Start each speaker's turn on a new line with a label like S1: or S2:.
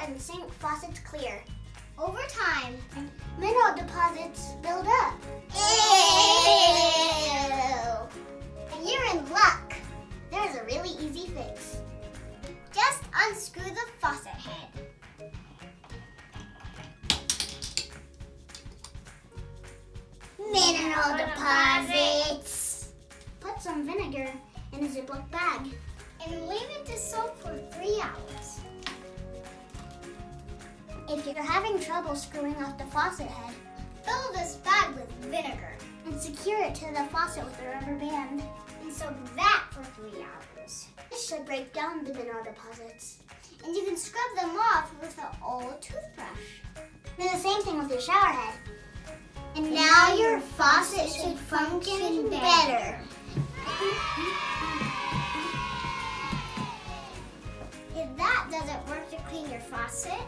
S1: and sink faucets clear.
S2: Over time,
S1: Mineral deposits build up.
S2: ew!
S1: And you're in luck. There's a really easy fix.
S2: Just unscrew the faucet head.
S1: Mineral deposits. Put some vinegar in a Ziploc bag.
S2: And leave it to soak for 3 hours.
S1: If you're having trouble screwing off the faucet head,
S2: Fill this bag with vinegar
S1: and secure it to the faucet with a rubber band.
S2: and soak that for 3 hours.
S1: This should break down the mineral deposits.
S2: And you can scrub them off with an old toothbrush.
S1: Do the same thing with your shower head.
S2: And now your faucet should function better. If that doesn't work to clean your faucet,